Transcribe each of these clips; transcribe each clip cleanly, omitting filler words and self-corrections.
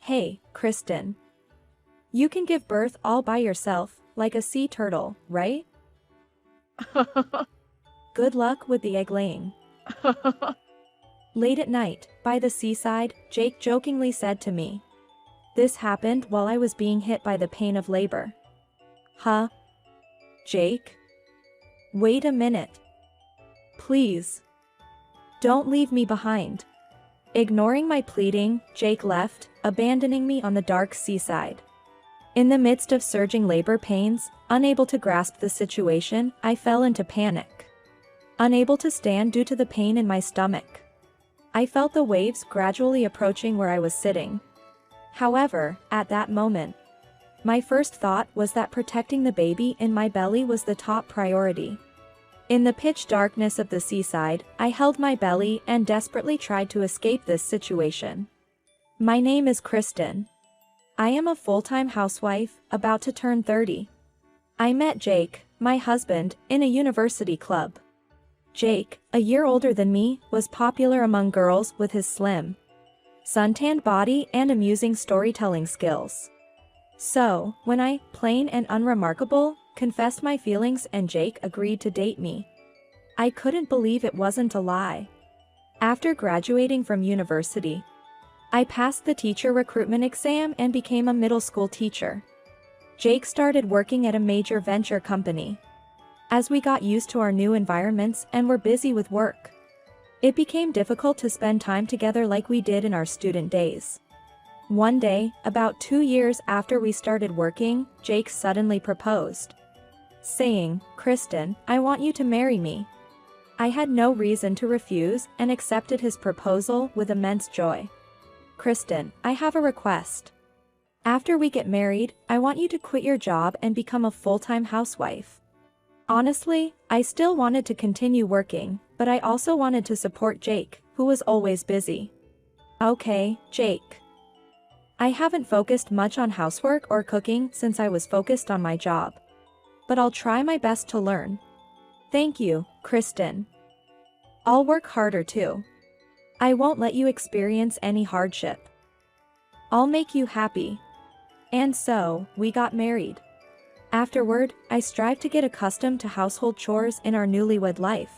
Hey, Kristen. You can give birth all by yourself, like a sea turtle, right? Good luck with the egg laying. Late at night, by the seaside, Jake jokingly said to me. This happened while I was being hit by the pain of labor. Huh? Jake? Wait a minute. Please. Don't leave me behind. Ignoring my pleading, Jake left, abandoning me on the dark seaside. In the midst of surging labor pains, unable to grasp the situation, I fell into panic. Unable to stand due to the pain in my stomach. I felt the waves gradually approaching where I was sitting. However, at that moment, my first thought was that protecting the baby in my belly was the top priority. In the pitch darkness of the seaside, I held my belly and desperately tried to escape this situation. My name is Kristen. I am a full-time housewife, about to turn 30. I met Jake, my husband, in a university club. Jake, a year older than me, was popular among girls with his slim, suntanned body and amusing storytelling skills. So, when I, plain and unremarkable, confessed my feelings and Jake agreed to date me, I couldn't believe it wasn't a lie. After graduating from university, I passed the teacher recruitment exam and became a middle school teacher. Jake started working at a major venture company. As we got used to our new environments and were busy with work, it became difficult to spend time together like we did in our student days. One day, about 2 years after we started working, Jake suddenly proposed, saying, Kristen, I want you to marry me. I had no reason to refuse and accepted his proposal with immense joy. Kristen, I have a request. After we get married, I want you to quit your job and become a full-time housewife. Honestly, I still wanted to continue working, but I also wanted to support Jake, who was always busy. Okay, Jake. I haven't focused much on housework or cooking since I was focused on my job. But I'll try my best to learn. Thank you, Kristen. I'll work harder too. I won't let you experience any hardship. I'll make you happy. And so, we got married. Afterward, I strived to get accustomed to household chores in our newlywed life.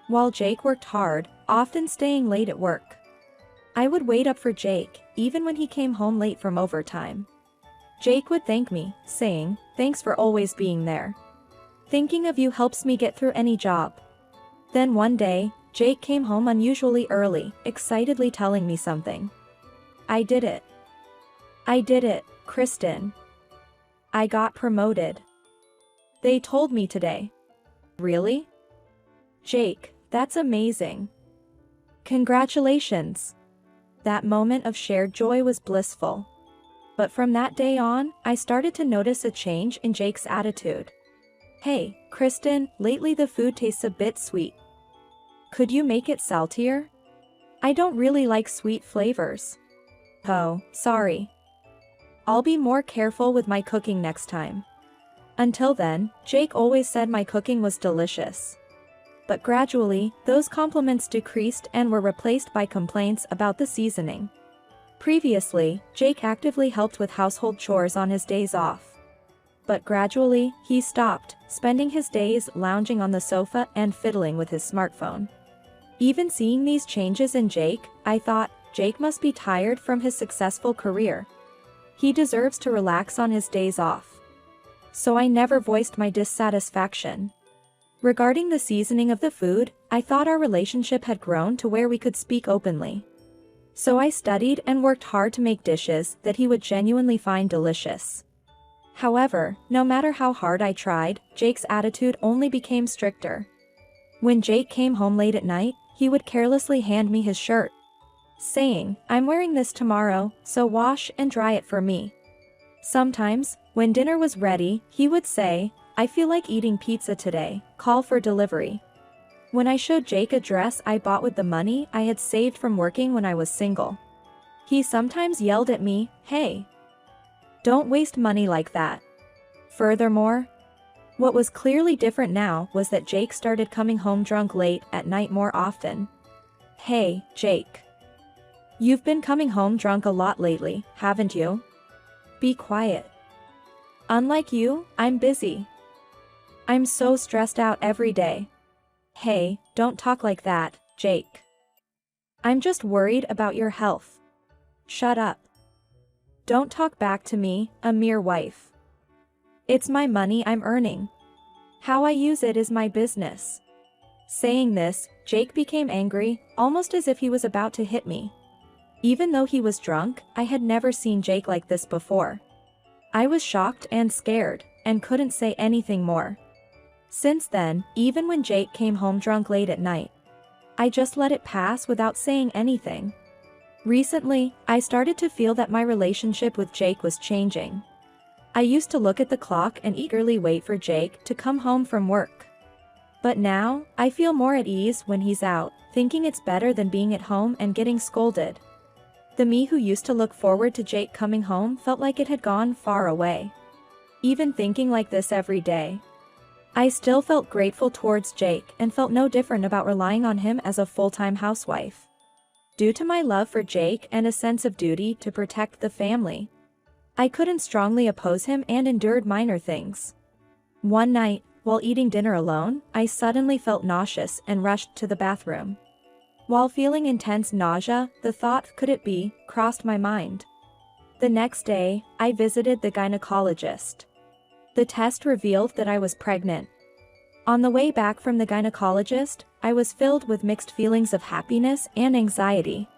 While Jake worked hard, often staying late at work, I would wait up for Jake, even when he came home late from overtime. Jake would thank me, saying, thanks for always being there. Thinking of you helps me get through any job. Then one day, Jake came home unusually early, excitedly telling me something. I did it. I did it, Kristen. I got promoted. They told me today. Really? Jake, that's amazing. Congratulations. That moment of shared joy was blissful. But from that day on, I started to notice a change in Jake's attitude. Hey, Kristen, lately the food tastes a bit sweet. Could you make it saltier? I don't really like sweet flavors. Oh, sorry. I'll be more careful with my cooking next time. Until then, Jake always said my cooking was delicious. But gradually, those compliments decreased and were replaced by complaints about the seasoning. Previously, Jake actively helped with household chores on his days off. But gradually, he stopped, spending his days lounging on the sofa and fiddling with his smartphone. Even seeing these changes in Jake, I thought, Jake must be tired from his successful career. He deserves to relax on his days off. So I never voiced my dissatisfaction. Regarding the seasoning of the food, I thought our relationship had grown to where we could speak openly. So I studied and worked hard to make dishes that he would genuinely find delicious. However, no matter how hard I tried, Jake's attitude only became stricter. When Jake came home late at night, he would carelessly hand me his shirt, saying, I'm wearing this tomorrow, so wash and dry it for me. Sometimes, when dinner was ready, he would say, I feel like eating pizza today, call for delivery. When I showed Jake a dress I bought with the money I had saved from working when I was single, he sometimes yelled at me, hey, don't waste money like that. Furthermore, what was clearly different now was that Jake started coming home drunk late at night more often. Hey, Jake. You've been coming home drunk a lot lately, haven't you? Be quiet. Unlike you, I'm busy. I'm so stressed out every day. Hey, don't talk like that, Jake. I'm just worried about your health. Shut up. Don't talk back to me, a mere wife. It's my money I'm earning. How I use it is my business. Saying this, Jake became angry, almost as if he was about to hit me. Even though he was drunk, I had never seen Jake like this before. I was shocked and scared, and couldn't say anything more. Since then, even when Jake came home drunk late at night, I just let it pass without saying anything. Recently, I started to feel that my relationship with Jake was changing. I used to look at the clock and eagerly wait for Jake to come home from work. But now, I feel more at ease when he's out, thinking it's better than being at home and getting scolded. The me who used to look forward to Jake coming home felt like it had gone far away. Even thinking like this every day, I still felt grateful towards Jake and felt no different about relying on him as a full-time housewife. Due to my love for Jake and a sense of duty to protect the family, I couldn't strongly oppose him and endured minor things. One night, while eating dinner alone, I suddenly felt nauseous and rushed to the bathroom. While feeling intense nausea, the thought, could it be, crossed my mind. The next day, I visited the gynecologist. The test revealed that I was pregnant. On the way back from the gynecologist, I was filled with mixed feelings of happiness and anxiety.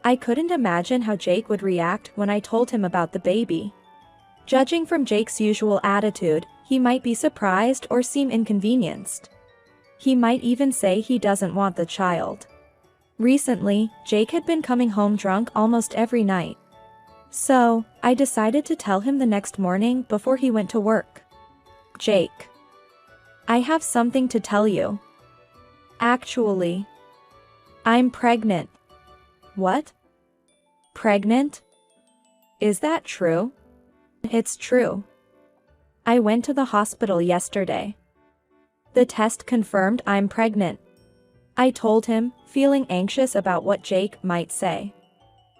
I couldn't imagine how Jake would react when I told him about the baby. Judging from Jake's usual attitude, he might be surprised or seem inconvenienced. He might even say he doesn't want the child. Recently, Jake had been coming home drunk almost every night. So, I decided to tell him the next morning before he went to work. Jake, I have something to tell you. Actually, I'm pregnant. What? Pregnant? Is that true? It's true. I went to the hospital yesterday. The test confirmed I'm pregnant. I told him, feeling anxious about what Jake might say.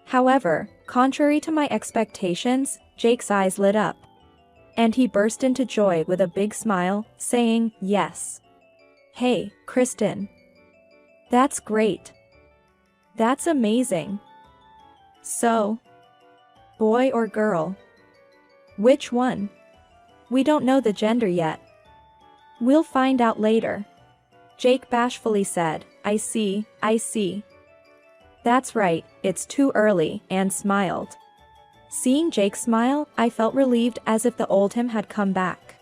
However, contrary to my expectations, Jake's eyes lit up. And he burst into joy with a big smile, saying, "Yes. Hey, Kristen. That's great. That's amazing. So, boy or girl? Which one? We don't know the gender yet. We'll find out later." Jake bashfully said, I see. That's right, it's too early," and smiled. Seeing Jake smile, I felt relieved as if the old him had come back.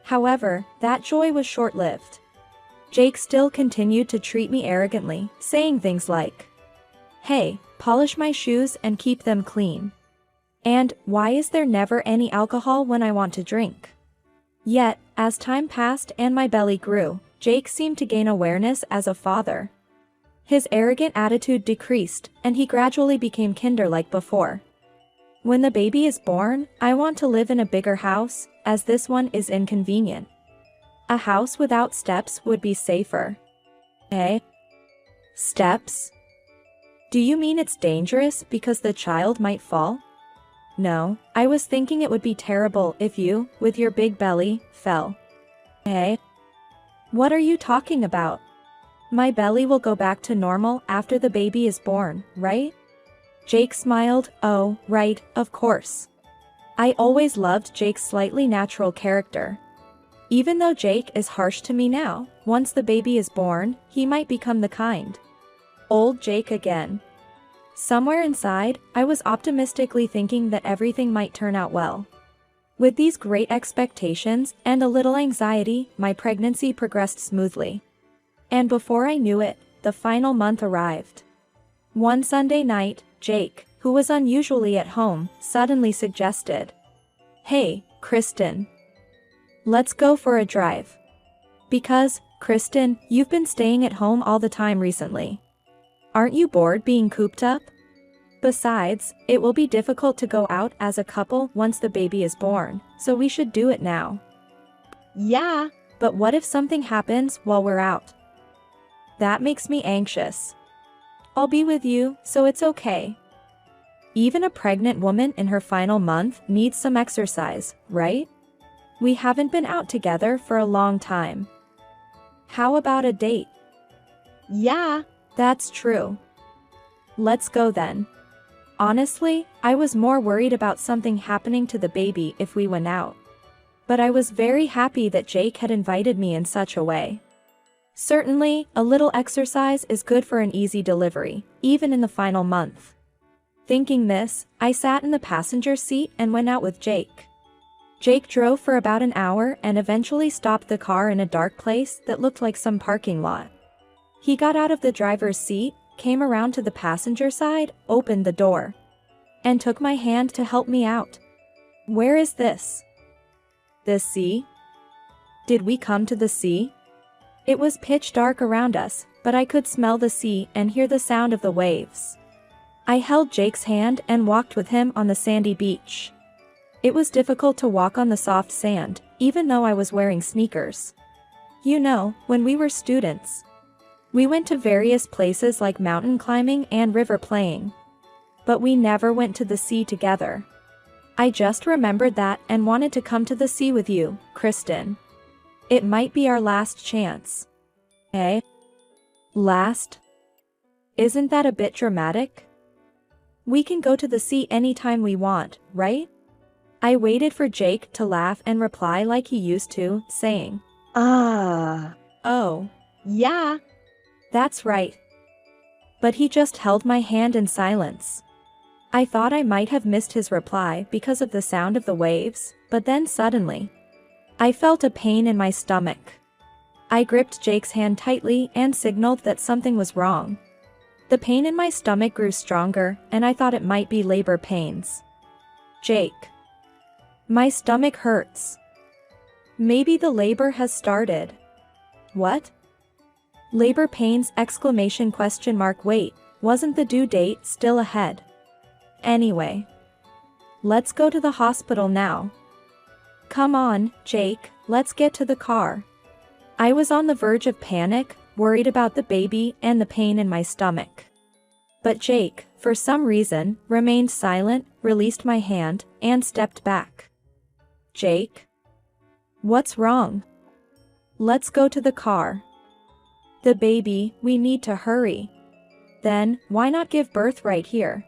However, that joy was short-lived. Jake still continued to treat me arrogantly, saying things like, "Hey, polish my shoes and keep them clean." And, "Why is there never any alcohol when I want to drink?" Yet, as time passed and my belly grew, Jake seemed to gain awareness as a father. His arrogant attitude decreased, and he gradually became kinder like before. When the baby is born, I want to live in a bigger house, as this one is inconvenient. A house without steps would be safer. Eh? Steps? Do you mean it's dangerous because the child might fall? No, I was thinking it would be terrible if you, with your big belly, fell. Eh? What are you talking about? My belly will go back to normal after the baby is born, right? Jake smiled. Oh, right, of course. I always loved Jake's slightly natural character. Even though Jake is harsh to me now, once the baby is born, he might become the kind old Jake again. Somewhere inside, I was optimistically thinking that everything might turn out well. With these great expectations and a little anxiety, my pregnancy progressed smoothly. And before I knew it, the final month arrived. One Sunday night, Jake, who was unusually at home, suddenly suggested, "Hey, Kristen. Let's go for a drive. Because, Kristen, you've been staying at home all the time recently. Aren't you bored being cooped up? Besides, it will be difficult to go out as a couple once the baby is born, so we should do it now." "Yeah, but what if something happens while we're out? That makes me anxious." I'll be with you, so it's okay. Even a pregnant woman in her final month needs some exercise, right? We haven't been out together for a long time. How about a date? Yeah. That's true. Let's go then. Honestly, I was more worried about something happening to the baby if we went out. But I was very happy that Jake had invited me in such a way. Certainly, a little exercise is good for an easy delivery, even in the final month. Thinking this, I sat in the passenger seat and went out with Jake. Jake drove for about an hour and eventually stopped the car in a dark place that looked like some parking lot. He got out of the driver's seat, came around to the passenger side, opened the door, and took my hand to help me out. Where is this? The sea? Did we come to the sea? It was pitch dark around us, but I could smell the sea and hear the sound of the waves. I held Jake's hand and walked with him on the sandy beach. It was difficult to walk on the soft sand, even though I was wearing sneakers. You know, when we were students, we went to various places like mountain climbing and river playing. But we never went to the sea together. I just remembered that and wanted to come to the sea with you, Kristen. It might be our last chance. Eh? Last? Isn't that a bit dramatic? We can go to the sea anytime we want, right? I waited for Jake to laugh and reply like he used to, saying, Oh. Yeah. That's right. But he just held my hand in silence. I thought I might have missed his reply because of the sound of the waves, but then suddenly, I felt a pain in my stomach. I gripped Jake's hand tightly and signaled that something was wrong. The pain in my stomach grew stronger, and I thought it might be labor pains. Jake. My stomach hurts. Maybe the labor has started. What? Labor pains! Wait, wasn't the due date still ahead? Anyway. Let's go to the hospital now. Come on, Jake, let's get to the car. I was on the verge of panic, worried about the baby and the pain in my stomach. But Jake, for some reason, remained silent, released my hand, and stepped back. Jake? What's wrong? Let's go to the car. The baby, we need to hurry. Then, why not give birth right here?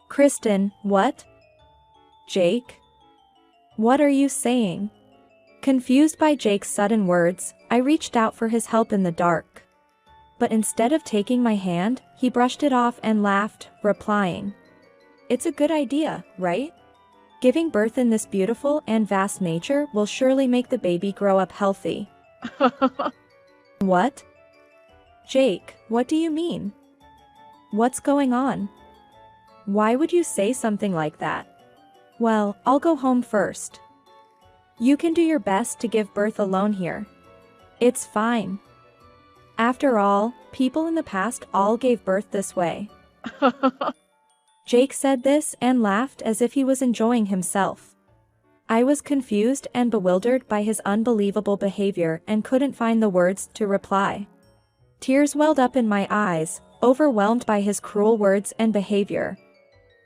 Kristen, what? Jake? What are you saying? Confused by Jake's sudden words, I reached out for his help in the dark. But instead of taking my hand, he brushed it off and laughed, replying, It's a good idea, right? Giving birth in this beautiful and vast nature will surely make the baby grow up healthy. What? Jake, what do you mean? What's going on? Why would you say something like that? Well, I'll go home first. You can do your best to give birth alone here. It's fine. After all, people in the past all gave birth this way. Jake said this and laughed as if he was enjoying himself. I was confused and bewildered by his unbelievable behavior and couldn't find the words to reply. Tears welled up in my eyes, overwhelmed by his cruel words and behavior.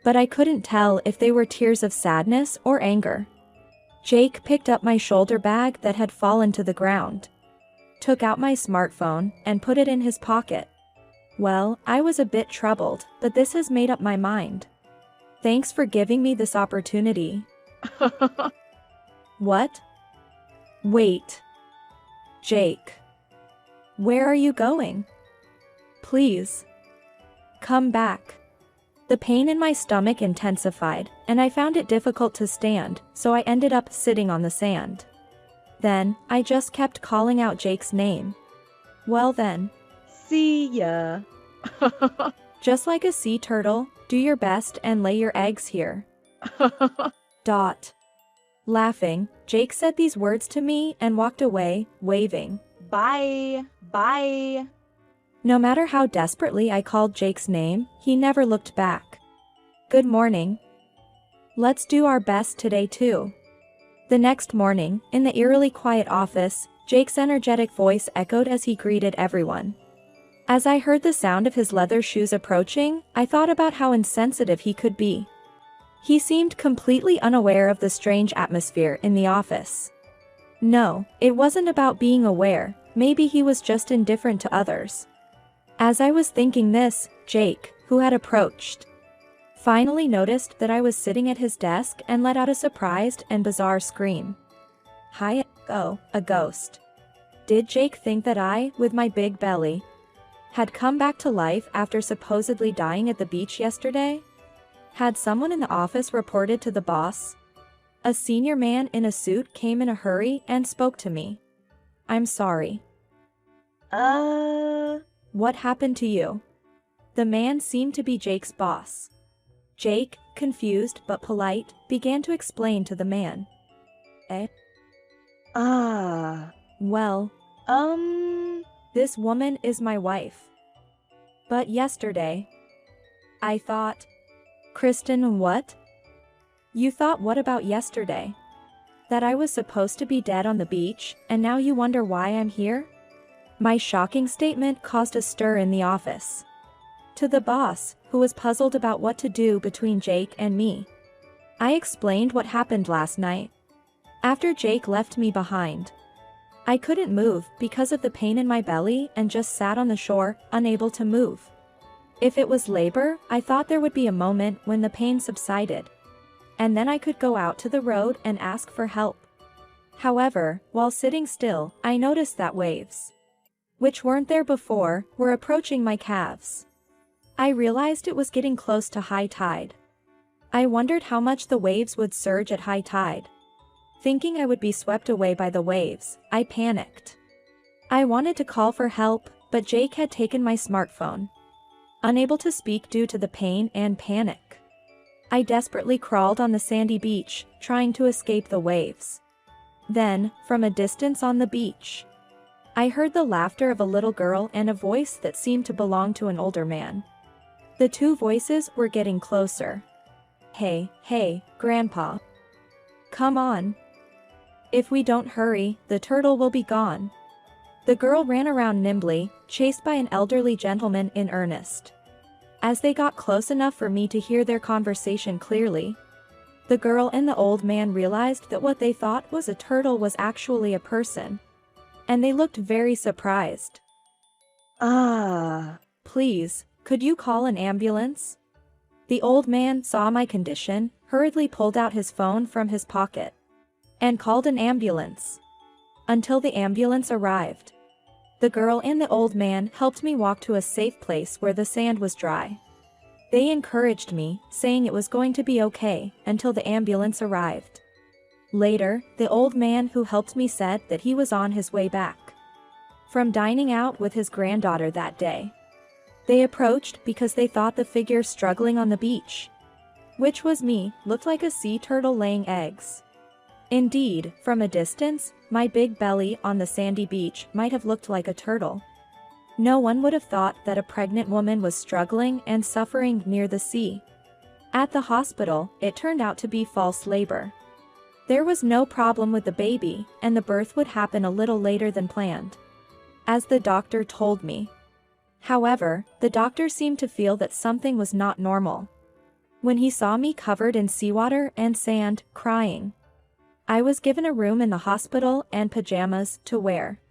But I couldn't tell if they were tears of sadness or anger. Jake picked up my shoulder bag that had fallen to the ground, took out my smartphone, and put it in his pocket. Well, I was a bit troubled, but this has made up my mind. Thanks for giving me this opportunity. What? Wait. Jake. Where are you going? Please. Come back. The pain in my stomach intensified, and I found it difficult to stand, so I ended up sitting on the sand. Then, I just kept calling out Jake's name. Well then. See ya. Just like a sea turtle, do your best and lay your eggs here. Laughing, Jake said these words to me and walked away, waving. Bye. Bye. No matter how desperately I called Jake's name, he never looked back. Good morning. Let's do our best today too. The next morning, in the eerily quiet office, Jake's energetic voice echoed as he greeted everyone. As I heard the sound of his leather shoes approaching, I thought about how insensitive he could be. He seemed completely unaware of the strange atmosphere in the office. No, it wasn't about being aware, maybe he was just indifferent to others. As I was thinking this, Jake, who had approached, finally noticed that I was sitting at his desk and let out a surprised and bizarre scream. Hi, oh, a ghost. Did Jake think that I, with my big belly, had come back to life after supposedly dying at the beach yesterday? Had someone in the office reported to the boss? A senior man in a suit came in a hurry and spoke to me. I'm sorry. What happened to you? The man seemed to be Jake's boss. Jake, confused but polite, began to explain to the man. Well, this woman is my wife. But yesterday, I thought, Kristen, what? You thought what about yesterday? That I was supposed to be dead on the beach, and now you wonder why I'm here? My shocking statement caused a stir in the office. To the boss, who was puzzled about what to do between Jake and me, I explained what happened last night. After Jake left me behind, I couldn't move because of the pain in my belly and just sat on the shore, unable to move. If it was labor, I thought there would be a moment when the pain subsided, and then I could go out to the road and ask for help. However, while sitting still, I noticed that waves, which weren't there before, were approaching my calves. I realized it was getting close to high tide. I wondered how much the waves would surge at high tide. Thinking I would be swept away by the waves, I panicked. I wanted to call for help, but Jake had taken my smartphone. Unable to speak due to the pain and panic, I desperately crawled on the sandy beach, trying to escape the waves. Then, from a distance on the beach, I heard the laughter of a little girl and a voice that seemed to belong to an older man. The two voices were getting closer. Hey, Grandpa. Come on. If we don't hurry, the turtle will be gone. The girl ran around nimbly, chased by an elderly gentleman in earnest. As they got close enough for me to hear their conversation clearly, the girl and the old man realized that what they thought was a turtle was actually a person, and they looked very surprised. Please, could you call an ambulance? The old man saw my condition, hurriedly pulled out his phone from his pocket, and called an ambulance. Until the ambulance arrived, the girl and the old man helped me walk to a safe place where the sand was dry. They encouraged me, saying it was going to be okay, until the ambulance arrived. Later, the old man who helped me said that he was on his way back from dining out with his granddaughter that day. They approached because they thought the figure struggling on the beach, which was me, looked like a sea turtle laying eggs. Indeed, from a distance, my big belly on the sandy beach might have looked like a turtle. No one would have thought that a pregnant woman was struggling and suffering near the sea. At the hospital, it turned out to be false labor. There was no problem with the baby, and the birth would happen a little later than planned, as the doctor told me. However, the doctor seemed to feel that something was not normal when he saw me covered in seawater and sand, crying. I was given a room in the hospital and pajamas to wear.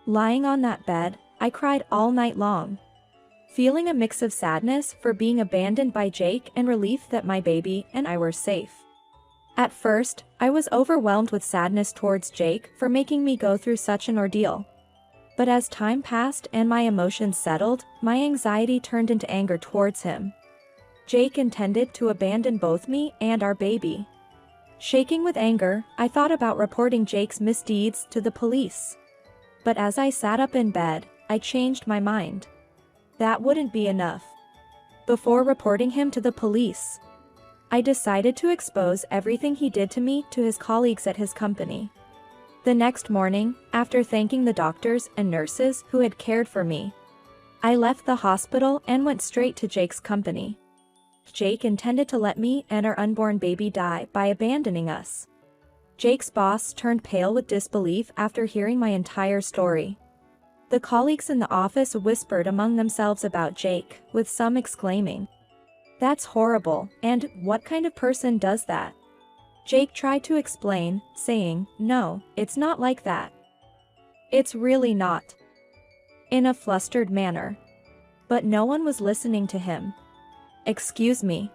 Lying on that bed, I cried all night long, feeling a mix of sadness for being abandoned by Jake and relief that my baby and I were safe. At first, I was overwhelmed with sadness towards Jake for making me go through such an ordeal. But as time passed and my emotions settled, my anxiety turned into anger towards him. Jake intended to abandon both me and our baby. Shaking with anger, I thought about reporting Jake's misdeeds to the police. But as I sat up in bed, I changed my mind. That wouldn't be enough. Before reporting him to the police, I decided to expose everything he did to me to his colleagues at his company. The next morning, after thanking the doctors and nurses who had cared for me, I left the hospital and went straight to Jake's company. Jake intended to let me and our unborn baby die by abandoning us. Jake's boss turned pale with disbelief after hearing my entire story. The colleagues in the office whispered among themselves about Jake, with some exclaiming, "That's horrible, and what kind of person does that?" Jake tried to explain, saying, "No, it's not like that. It's really not," in a flustered manner. But no one was listening to him. "Excuse me.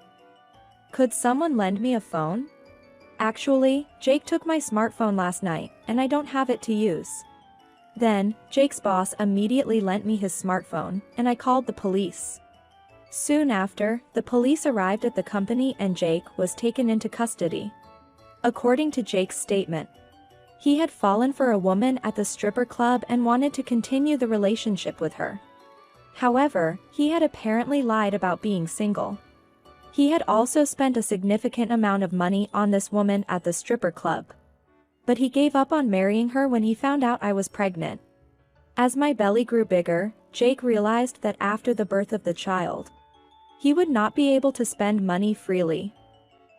Could someone lend me a phone? Actually, Jake took my smartphone last night, and I don't have it to use." Then, Jake's boss immediately lent me his smartphone, and I called the police. Soon after, the police arrived at the company and Jake was taken into custody. According to Jake's statement, he had fallen for a woman at the stripper club and wanted to continue the relationship with her. However, he had apparently lied about being single. He had also spent a significant amount of money on this woman at the stripper club. But he gave up on marrying her when he found out I was pregnant. As my belly grew bigger, Jake realized that after the birth of the child, he would not be able to spend money freely.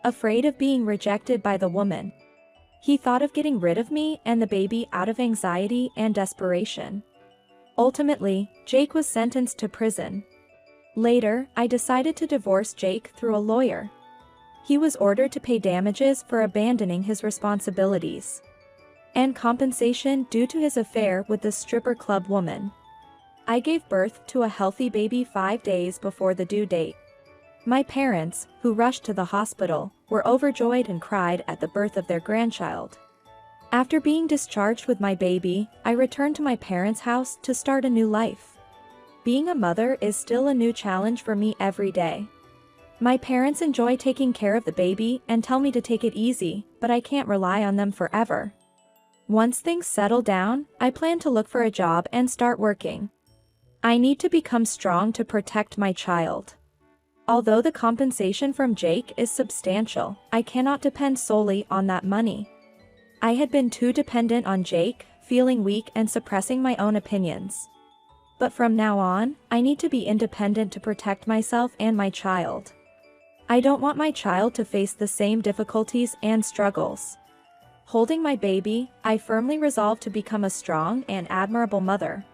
Afraid of being rejected by the woman, he thought of getting rid of me and the baby out of anxiety and desperation. Ultimately, Jake was sentenced to prison. Later, I decided to divorce Jake through a lawyer. He was ordered to pay damages for abandoning his responsibilities and compensation due to his affair with the stripper club woman. I gave birth to a healthy baby 5 days before the due date. My parents, who rushed to the hospital, were overjoyed and cried at the birth of their grandchild. After being discharged with my baby, I returned to my parents' house to start a new life. Being a mother is still a new challenge for me every day. My parents enjoy taking care of the baby and tell me to take it easy, but I can't rely on them forever. Once things settle down, I plan to look for a job and start working. I need to become strong to protect my child. Although the compensation from Jake is substantial, I cannot depend solely on that money. I had been too dependent on Jake, feeling weak and suppressing my own opinions. But from now on, I need to be independent to protect myself and my child. I don't want my child to face the same difficulties and struggles. Holding my baby, I firmly resolved to become a strong and admirable mother.